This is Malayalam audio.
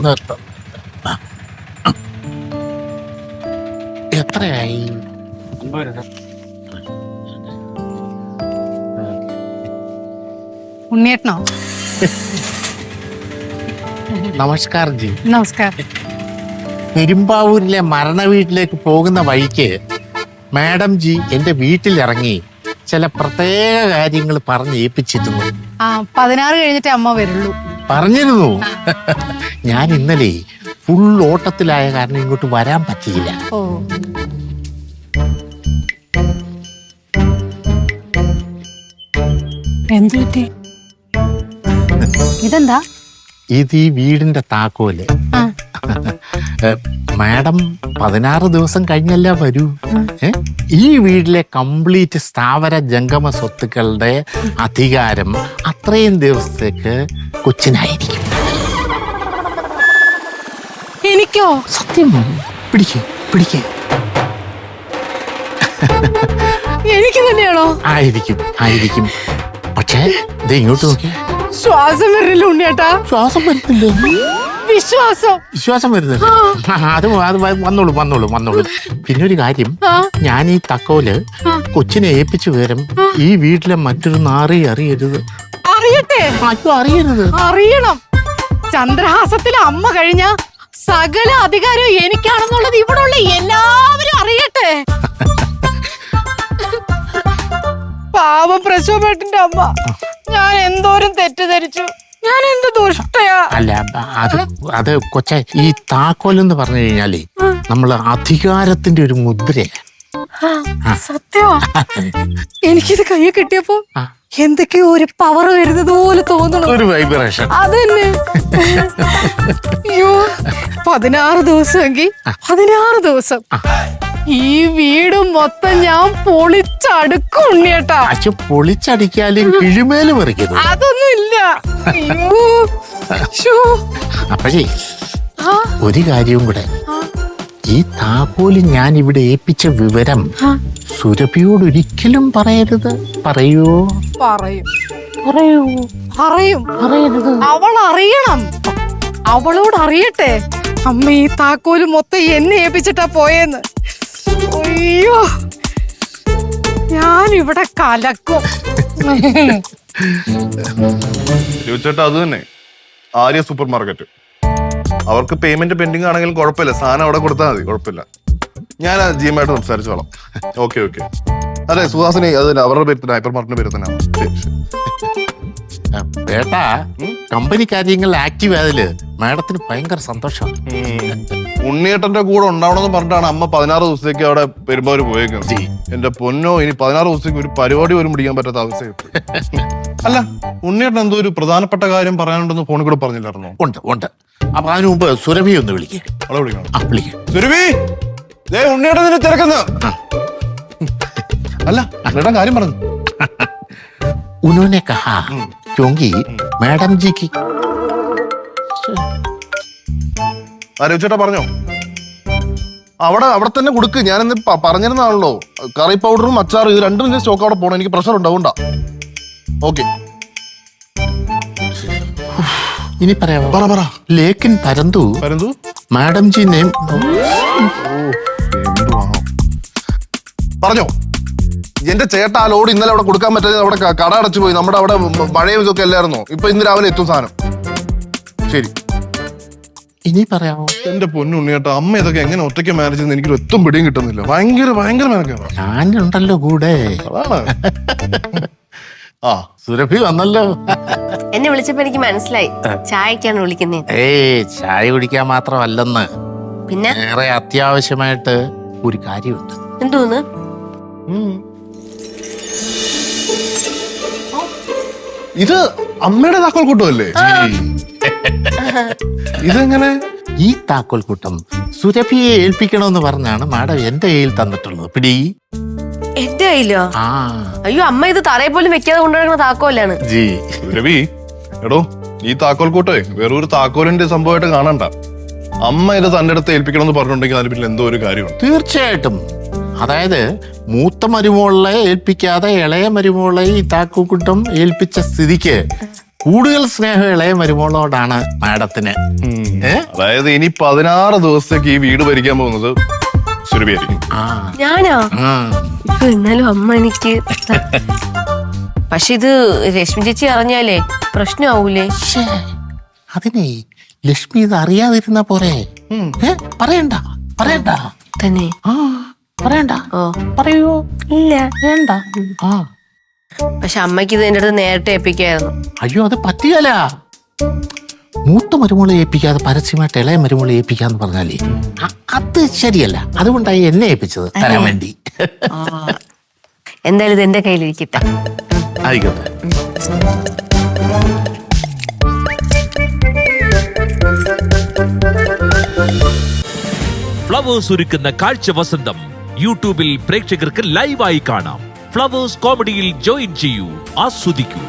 നിർത്തം. എത്രയായി? ഉണ്ണിയേട്ടനോ? നമസ്കാരം ജി. നമസ്കാരം. പെരുമ്പാവൂരിലെ മരണ വീട്ടിലേക്ക് പോകുന്ന വഴിക്ക് മാഡം ജി എന്റെ വീട്ടിലിറങ്ങി ചില പ്രത്യേക കാര്യങ്ങൾ പറഞ്ഞ് ഏൽപ്പിച്ചിരുന്നു. 16 കഴിഞ്ഞിട്ടേ അമ്മ വരുള്ളൂ പറഞ്ഞിരുന്നു. ഞാൻ ഇന്നലെ ഫുൾ ഓട്ടത്തിലായ കാരണം ഇങ്ങോട്ട് വരാൻ പറ്റിയില്ല. ഓ, എന്തു പറ്റി? ഇതെന്താ? ഇത് ഈ വീടിന്റെ താക്കോല്. ആ, മാഡം 16 ദിവസം കഴിഞ്ഞല്ല വരൂ. ഈ വീട്ടിലെ കംപ്ലീറ്റ് സ്ഥാവര ജംഗമ സ്വത്തുക്കളുടെ അധികാരം അത്രയും ദിവസത്തേക്ക് കൊച്ചിനായിരിക്കും. എനിക്കോ? സത്യം. പിടിക്കേ. എനിക്ക് തന്നെയാണോ? ആയിരിക്കും. പക്ഷേ ഇത് ഇങ്ങോട്ട് നോക്കിയേ. ശ്വാസം വരില്ല ഉണ്ണിയേട്ടാ. ശ്വാസം വരുന്നില്ല. വിശ്വാസം വരുന്നില്ല. അത് വന്നോളൂ. പിന്നെ ഒരു കാര്യം, ഞാൻ ഈ തക്കോല് കൊച്ചിനെ ഏൽപ്പിച്ചു വരും. ഈ വീട്ടിലെ മറ്റൊരു നാറി അറിയരുത്. അറിയട്ടെ? അറിയരുത്. അറിയണം. ചന്ദ്രഹാസത്തിലെ അമ്മ കഴിഞ്ഞ സകല അധികാരം എനിക്കാണെന്നുള്ളത് ഇവിടെ ഉള്ള എല്ലാവരും അറിയട്ടെ. പാവം പ്രശോഭേട്ടന്റെ അമ്മ, ഞാൻ എന്തോരം തെറ്റിദ്ധരിച്ചു. ഞാൻ എന്ത് ദുഷ്ടയാ. അല്ല, അത് കൊച്ച ഈ താക്കോലെന്ന് പറഞ്ഞു കഴിഞ്ഞാലേ നമ്മള് അധികാരത്തിന്റെ ഒരു മുദ്രയാ. സത്യമാ. എനിക്കിത് കൈ കിട്ടിയപ്പോ എന്തൊക്കെയോ ഒരു പവർ വരുന്നത് പോലെ തോന്നണം. ഒരു വൈബ്രേഷൻ. അതന്നെ. അയ്യോ, 16 ദിവസമെങ്കിൽ 16 ദിവസം ഈ വീട് മൊത്തം ഞാൻ പൊളിച്ചടുക്കും ഉണ്ണിയേട്ടാ. പൊളിച്ചടിക്കാലും കിഴിമേല് പറിക്കുന്നു. അതൊന്നും ഇല്ല. അപ്പഴേ ഒരു കാര്യവും കൂടെ, ഈ താക്കോല് ഞാൻ ഇവിടെ ഏൽപ്പിച്ച വിവരം സുരഭിയോട് ഒരിക്കലും പറയരുത്. പറയൂ? പറയും. അവൾ അറിയണം. അവളോട് അറിയട്ടെ അമ്മ ഈ താക്കോല് മൊത്തം എന്നെ ഏൽപ്പിച്ചിട്ടാ പോയെന്ന്. അയ്യോ, ഞാൻ ഇവിടെ കലക്കും. ചേട്ടാ, അത് തന്നെ ആര്യ സൂപ്പർ മാർക്കറ്റ്. അവർക്ക് പേയ്മെന്റ് പെൻഡിങ് ആണെങ്കിലും കുഴപ്പമില്ല, സാധനം അവിടെ കൊടുത്താൽ മതി, കുഴപ്പമില്ല. ഞാൻ ജിയുമായിട്ട് സംസാരിച്ചോളാം. ഓക്കെ. അതെ, സുഹാസിനി അത് തന്നെ, അവരുടെ പേര് തന്നെ, ഹൈപ്പർ മാർക്കറ്റിന്റെ പേര് തന്നെ. ഏട്ടാ, കമ്പനി കാര്യങ്ങൾ ആക്റ്റീവ് ആയതില് മാഡത്തിന് ഭയങ്കര സന്തോഷം. ഉണ്ണിയേട്ടന്റെ കൂടെ ഉണ്ടാവണമെന്ന് പറഞ്ഞിട്ടാണ് അമ്മ 16 ദിവസത്തേക്ക് അവിടെ പെരുമ്പാവൂര് പോയേക്കുന്നത്. എന്റെ പൊന്നോ, ഇനി 16 ദിവസത്തേക്ക് ഒരു പരിപാടി പോലും പിടിക്കാൻ പറ്റാത്ത അവസ്ഥയായിട്ട്. അല്ല, ഉണ്ണിയേട്ടൻ എന്തോ ഒരു പ്രധാനപ്പെട്ട കാര്യം പറയാനുണ്ടെന്ന് ഫോണിൽ കൂടെ പറഞ്ഞില്ലായിരുന്നോ? ഉണ്ട്. അപ്പൊ അതിനു മുമ്പ് സുരഭി ഒന്ന് വിളിക്കേ. അവളെ വിളിക്കണം. സുരഭി, ഉണ്ണിയേട്ടൻ നിന്നെ തിരക്കുന്ന. അല്ല, ഉണ്ണിയേട്ടൻ കാര്യം പറഞ്ഞു. उन्होंने कहा क्योंकि मैडम जी की. ചേട്ടാ പറഞ്ഞോ? അവിടെ തന്നെ കൊടുക്ക്. ഞാനിന്ന് പറഞ്ഞിരുന്നാണല്ലോ, കറി പൗഡറും അച്ചാറും ഇത് രണ്ടും സ്റ്റോക്ക് അവിടെ പോകണം. എനിക്ക് പ്രഷർ ഉണ്ടാവണ്ട. ഓക്കെ, ഇനി പറയാമോ? പറ. ലേക്കിൻ പരന്തു മാഡം ജി നെയിം. പറഞ്ഞോ? എന്റെ ചേട്ടാ ആ ലോഡ് ഇന്നലെ അവിടെ കൊടുക്കാൻ പറ്റാതെ അവിടെ കട അടച്ചു പോയി. നമ്മുടെ അവിടെ മഴയും ഇതൊക്കെ അല്ലായിരുന്നോ? ഇപ്പൊ ഇന്ന് രാവിലെ എത്തും സാധനം. ശരി, ഇനി പറയാമോ? എന്റെ പൊന്നുണ്ണിയേട്ടാ, അമ്മ ഇതൊക്കെ എങ്ങനെ ഒറ്റയ്ക്ക് മാനേജ് ചെയ്യുന്ന എനിക്ക് ഒത്തും പിടിയും കിട്ടുന്നില്ല. ഭയങ്കര മെനക്കാണ്. ഞാനുണ്ടല്ലോ കൂടെ. അതാണ്. സുരഭി വന്നല്ലോ. എന്നെ വിളിച്ചപ്പോ എനിക്ക് മനസ്സിലായി ചായക്കാണ് വിളിക്കുന്നത്. ചായ കുടിക്കാൻ മാത്രമല്ലെന്ന്, പിന്നെ വേറെ അത്യാവശ്യമായിട്ട് ഒരു കാര്യമുണ്ട്. എന്തോന്ന്? ഇത് അമ്മയുടെ താക്കോൽ കൂട്ടമല്ലേ? ഇതെങ്ങനെ? ഈ താക്കോൽ കൂട്ടം സുരഭിയെ ഏൽപ്പിക്കണമെന്ന് പറഞ്ഞാണ് മാഡം എന്റെ കയ്യിൽ തന്നിട്ടുള്ളത്. പിടി. എന്റെ കയ്യിലോ? അയ്യോ, അമ്മ ഇത് തറയെ പോലും വെക്കാതെ കൊണ്ടുവരുന്ന താക്കോലാണ്. രവി, എടോ, ഈ താക്കോൽ കൂട്ടേ വേറൊരു താക്കോലിന്റെ സംഭവമായിട്ട് കാണണ്ട. അമ്മ ഇത് തന്റെ അടുത്ത് ഏൽപ്പിക്കണമെന്ന് പറഞ്ഞിട്ടുണ്ടെങ്കിൽ അതിന് പിന്നെ എന്തോ ഒരു കാര്യമുണ്ട്. തീർച്ചയായിട്ടും. അതായത് മൂത്ത മരുമോളെ ഏൽപ്പിക്കാതെ ഇളയ മരുമോളെ ഈ താക്കൂക്കുട്ടം ഏൽപ്പിച്ച സ്ഥിതിക്ക് കൂടുതൽ സ്നേഹം ഇളയ മരുമോളോടാണ് മാഡത്തിന്. അതായത് ഇനി 16 ദിവസത്തേക്ക് ഈ വീട് ഭരിക്കാൻ പോകുന്നത് സുരഭിയായിരിക്കും. ഞാനോ? എന്നാലും അമ്മ എനിക്ക് പക്ഷെ ഇത് രശ്മി ചേച്ചി അറിഞ്ഞാലേ പ്രശ്നമാവൂലേ? അതിനെ ലക്ഷ്മി ഇത് അറിയാതിരുന്ന പോരെ. പറയണ്ട പറയണ്ട തന്നെ. പറയണ്ട. ഓ പറയൂ. ഇല്ല വേണ്ട. പക്ഷെ അമ്മയ്ക്ക് ഇത് എന്റെ അടുത്ത് നേരത്തെ ഏൽപ്പിക്കായിരുന്നു. അയ്യോ അത് പറ്റിയല്ല. മൂത്ത മരുമോളെ ഏൽപ്പിക്കാതെ പരസ്യമായിട്ട് ഇളയ മരുമോളെ ഏൽപ്പിക്കാന്ന് പറഞ്ഞാലേ അത് ശരിയല്ല. അതുകൊണ്ടായി എന്നെ ഏൽപ്പിച്ചത് തരാൻ വേണ്ടി. എന്തായാലും ഇത് എന്റെ കയ്യിലിരിക്കട്ടെ. ആയിക്കോട്ടെ. ഫ്ലവേഴ്സ് ഒരുക്കുന്ന കാഴ്ച വസന്തം യൂട്യൂബിൽ പ്രേക്ഷകർക്ക് ലൈവായി കാണാം. ഫ്ലവേഴ്സ് കോമഡിയിൽ ജോയിൻ ചെയ്യൂ, ആസ്വദിക്കൂ.